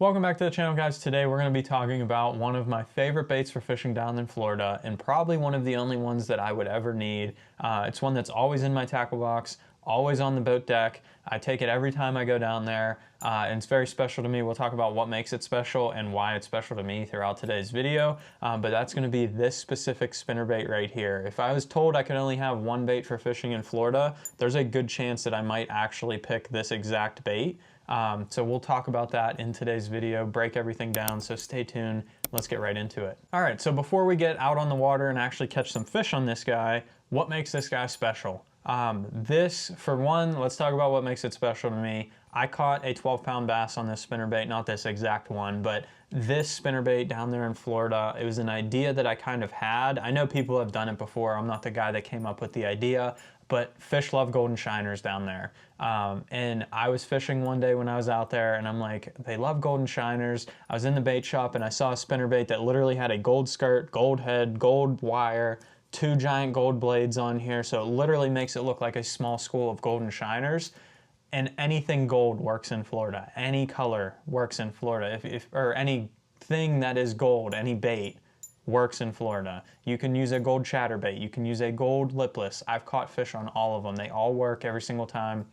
Welcome back to the channel, guys. Today we're going to be talking about one of my favorite baits for fishing down in Florida, and probably one of the only ones that I would ever need. It's one that's always in my tackle box, always on the boat deck. I take it every time I go down there, and it's very special to me. We'll talk about what makes it special and why it's special to me throughout today's video, but that's going to be this specific spinnerbait right here. If I was told I could only have one bait for fishing in Florida, there's a good chance that I might actually pick this exact bait. So we'll talk about that in today's video, break everything down, so stay tuned. Let's get right into it. All right, so before we get out on the water and actually catch some fish on this guy, what makes this guy special? This, for one, let's talk about what makes it special to me. I caught a 12-pound bass on this spinnerbait, not this exact one, but this spinnerbait down there in Florida. It was an idea that I kind of had. I know people have done it before. I'm not the guy that came up with the idea, but fish love golden shiners down there. And I was fishing one day when I was out there, and I'm like, they love golden shiners. I was in the bait shop and I saw a spinnerbait that literally had a gold skirt, gold head, gold wire, two giant gold blades on here. So it literally makes it look like a small school of golden shiners. And anything gold works in Florida. Any color works in Florida. Or anything that is gold, any bait works in Florida. You can use a gold chatterbait. You can use a gold lipless. I've caught fish on all of them. They all work every single time.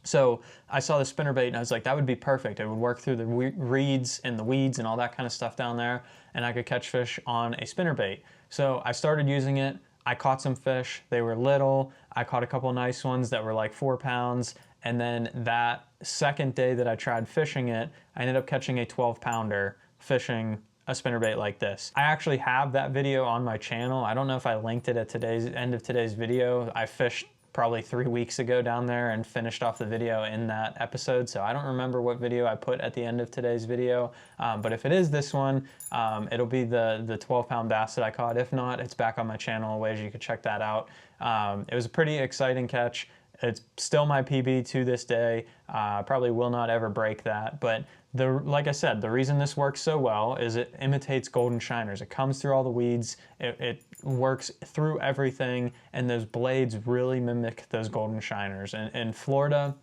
So I saw the spinnerbait and I was like, that would be perfect. It would work through the reeds and the weeds and all that kind of stuff down there, and I could catch fish on a spinnerbait. So I started using it. I caught some fish. They were little. I caught a couple nice ones that were like 4 pounds. And then that second day that I tried fishing it, I ended up catching a 12-pounder fishing a spinnerbait like this. I actually have that video on my channel. I don't know if I linked it at today's end of today's video. I fished probably 3 weeks ago down there and finished off the video in that episode. So I don't remember what video I put at the end of today's video. But if it is this one, it'll be the 12-pound bass that I caught. If not, it's back on my channel, ways you could check that out. It was a pretty exciting catch. It's still my PB to this day. Probably will not ever break that. But like I said, the reason this works so well is it imitates golden shiners. It comes through all the weeds. It works through everything, and those blades really mimic those golden shiners. And in Florida,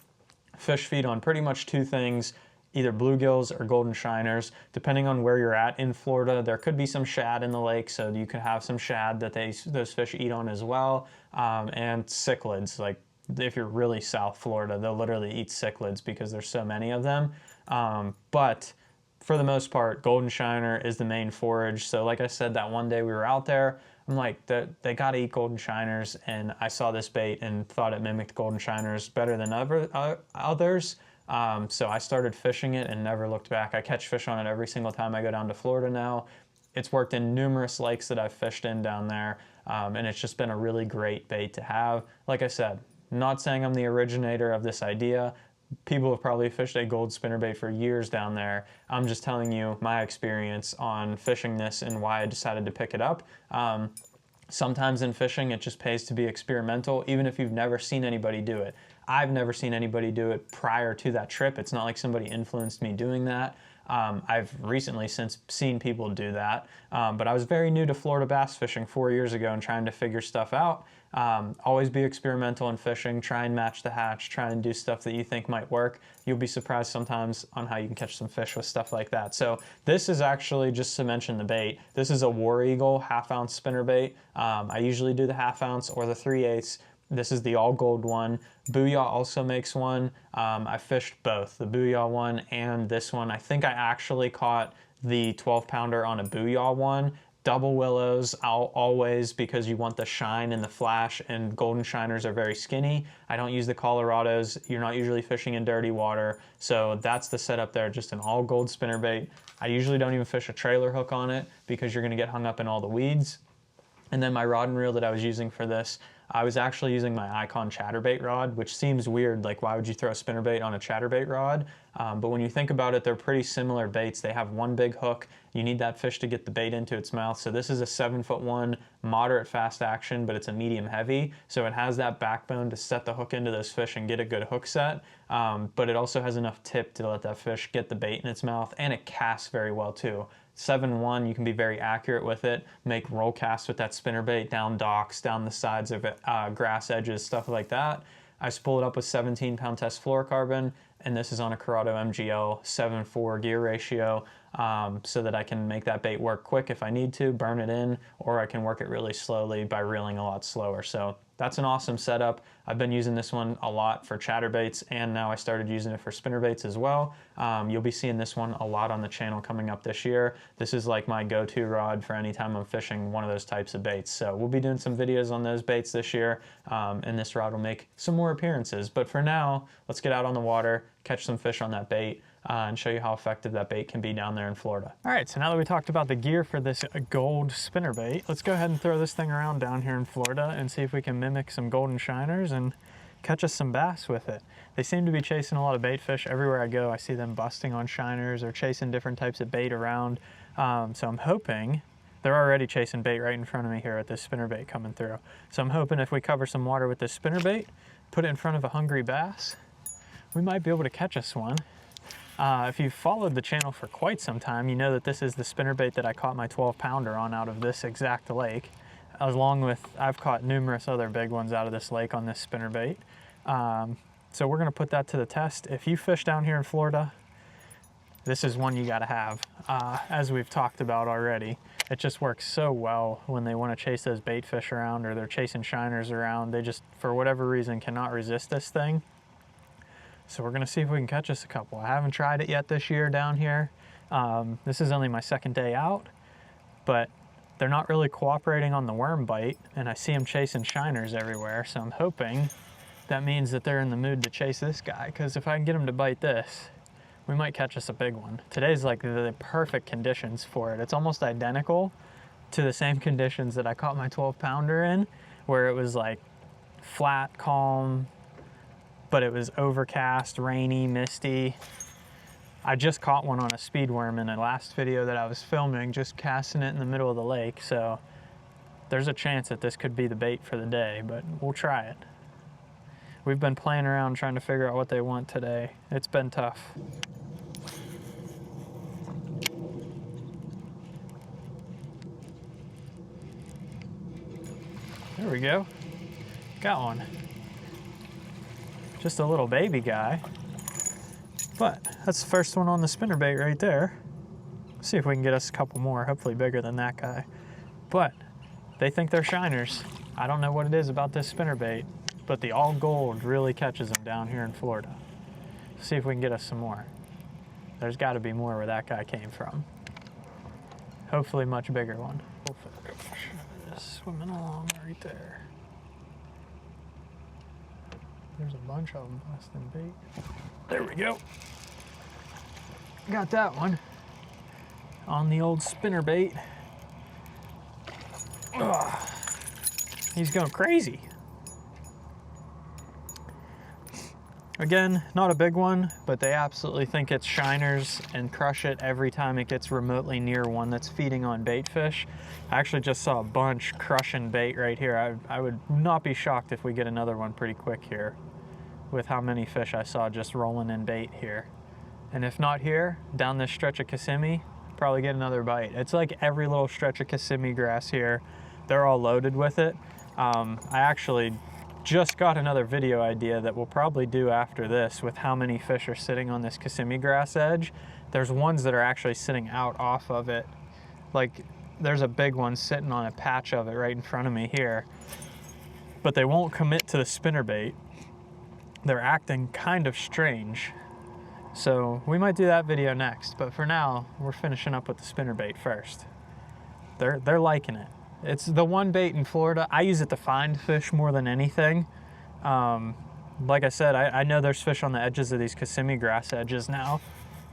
fish feed on pretty much two things, either bluegills or golden shiners. Depending on where you're at in Florida, there could be some shad in the lake, so you could have some shad that those fish eat on as well, and cichlids. Like if you're really South Florida, they'll literally eat cichlids because there's so many of them. But for the most part, golden shiner is the main forage. So like I said, that one day we were out there, I'm like, they gotta eat golden shiners, and I saw this bait and thought it mimicked golden shiners better than others. So I started fishing it and never looked back. I catch fish on it every single time I go down to Florida now. It's worked in numerous lakes that I've fished in down there, and it's just been a really great bait to have. Like I said, not saying I'm the originator of this idea. People have probably fished a gold spinnerbait for years down there. I'm just telling you my experience on fishing this and why I decided to pick it up. Sometimes in fishing, it just pays to be experimental, even if you've never seen anybody do it. I've never seen anybody do it prior to that trip. It's not like somebody influenced me doing that. I've recently since seen people do that, but I was very new to Florida bass fishing 4 years ago and trying to figure stuff out. Always be experimental in fishing, try and match the hatch, try and do stuff that you think might work. You'll be surprised sometimes on how you can catch some fish with stuff like that. So this is actually, just to mention the bait, this is a War Eagle 1/2 ounce spinnerbait. I usually do the 1/2 ounce or the 3/8. This is the all gold one. Booyah also makes one. I fished both, the Booyah one and this one. I think I actually caught the 12-pounder on a Booyah one. Double willows always, because you want the shine and the flash, and golden shiners are very skinny. I don't use the Colorados. You're not usually fishing in dirty water. So that's the setup there, just an all gold spinnerbait. I usually don't even fish a trailer hook on it because you're gonna get hung up in all the weeds. And then my rod and reel that I was using for this, I was actually using my Icon chatterbait rod, which seems weird, like why would you throw a spinnerbait on a chatterbait rod? But when you think about it, they're pretty similar baits. They have one big hook. You need that fish to get the bait into its mouth. So this is a 7'1", moderate fast action, but it's a medium heavy. So it has that backbone to set the hook into those fish and get a good hook set. But it also has enough tip to let that fish get the bait in its mouth, and it casts very well too. 7'1", you can be very accurate with it, make roll casts with that spinnerbait down docks, down the sides of it, grass edges, stuff like that. I spool it up with 17-pound test fluorocarbon, and this is on a Corrado MGL 7:4 gear ratio, so that I can make that bait work quick if I need to, burn it in, or I can work it really slowly by reeling a lot slower. So that's an awesome setup. I've been using this one a lot for chatterbaits, and now I started using it for spinnerbaits as well. You'll be seeing this one a lot on the channel coming up this year. This is like my go-to rod for any time I'm fishing one of those types of baits. So we'll be doing some videos on those baits this year, and this rod will make some more appearances. But for now, let's get out on the water, catch some fish on that bait, and show you how effective that bait can be down there in Florida. All right, so now that we talked about the gear for this gold spinnerbait, let's go ahead and throw this thing around down here in Florida and see if we can mimic some golden shiners and catch us some bass with it. They seem to be chasing a lot of bait fish. Everywhere I go, I see them busting on shiners or chasing different types of bait around. So I'm hoping, they're already chasing bait right in front of me here with this spinnerbait coming through. So I'm hoping if we cover some water with this spinnerbait, put it in front of a hungry bass, we might be able to catch us one. If you've followed the channel for quite some time, you know that this is the spinnerbait that I caught my 12-pounder on out of this exact lake. Along with, I've caught numerous other big ones out of this lake on this spinnerbait. So we're gonna put that to the test. If you fish down here in Florida, this is one you gotta have. As we've talked about already, it just works so well when they wanna chase those bait fish around or they're chasing shiners around. They just, for whatever reason, cannot resist this thing. So we're gonna see if we can catch us a couple. I haven't tried it yet this year down here. This is only my second day out, but they're not really cooperating on the worm bite, and I see them chasing shiners everywhere, so I'm hoping that means that they're in the mood to chase this guy, because if I can get them to bite this, we might catch us a big one. Today's like the perfect conditions for it. It's almost identical to the same conditions that I caught my 12-pounder in, where it was like flat, calm, but it was overcast, rainy, misty. I just caught one on a speed worm in the last video that I was filming, just casting it in the middle of the lake. So there's a chance that this could be the bait for the day, but we'll try it. We've been playing around trying to figure out what they want today. It's been tough. There we go. Got one. Just a little baby guy, but that's the first one on the spinnerbait right there. See if we can get us a couple more, hopefully bigger than that guy. But they think they're shiners. I don't know what it is about this spinnerbait, but the all gold really catches them down here in Florida. See if we can get us some more. There's got to be more where that guy came from. Hopefully much bigger one. Just swimming along right there. There's a bunch of them busting bait. There we go. Got that one on the old spinnerbait. He's going crazy. Again, not a big one, but they absolutely think it's shiners and crush it every time it gets remotely near one that's feeding on bait fish. I actually just saw a bunch crushing bait right here. I would not be shocked if we get another one pretty quick here, with how many fish I saw just rolling in bait here. And if not here, down this stretch of Kissimmee, probably get another bite. It's like every little stretch of Kissimmee grass here, they're all loaded with it. I actually just got another video idea that we'll probably do after this with how many fish are sitting on this Kissimmee grass edge. There's ones that are actually sitting out off of it. Like there's a big one sitting on a patch of it right in front of me here, but they won't commit to the spinnerbait. They're acting kind of strange. So we might do that video next, but for now, we're finishing up with the spinnerbait first. They're liking it. It's the one bait in Florida. I use it to find fish more than anything. Like I said, I know there's fish on the edges of these Kissimmee grass edges now.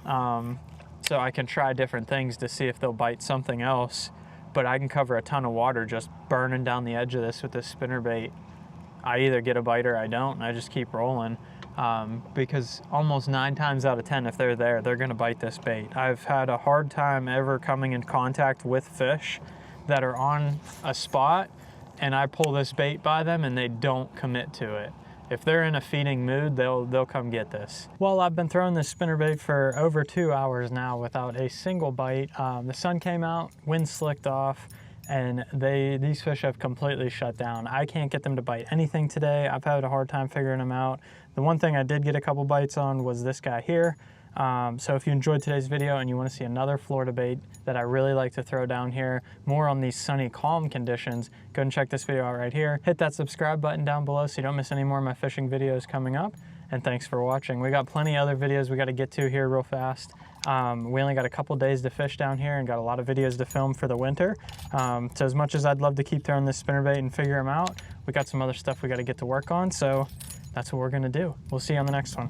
So I can try different things to see if they'll bite something else, but I can cover a ton of water just burning down the edge of this with this spinnerbait. I either get a bite or I don't, and I just keep rolling. Because almost 9 times out of 10, if they're there, they're gonna bite this bait. I've had a hard time ever coming in contact with fish that are on a spot and I pull this bait by them and they don't commit to it. If they're in a feeding mood, they'll come get this. Well, I've been throwing this spinnerbait for over 2 hours now without a single bite. The sun came out, wind slicked off, and these fish have completely shut down. I can't get them to bite anything today. I've had a hard time figuring them out. The one thing I did get a couple bites on was this guy here. So if you enjoyed today's video and you want to see another Florida bait that I really like to throw down here, more on these sunny, calm conditions, go and check this video out right here. Hit that subscribe button down below so you don't miss any more of my fishing videos coming up. And thanks for watching. We got plenty of other videos we got to get to here real fast. We only got a couple days to fish down here and got a lot of videos to film for the winter. So as much as I'd love to keep throwing this spinnerbait and figure them out, we got some other stuff we got to get to work on. So that's what we're going to do. We'll see you on the next one.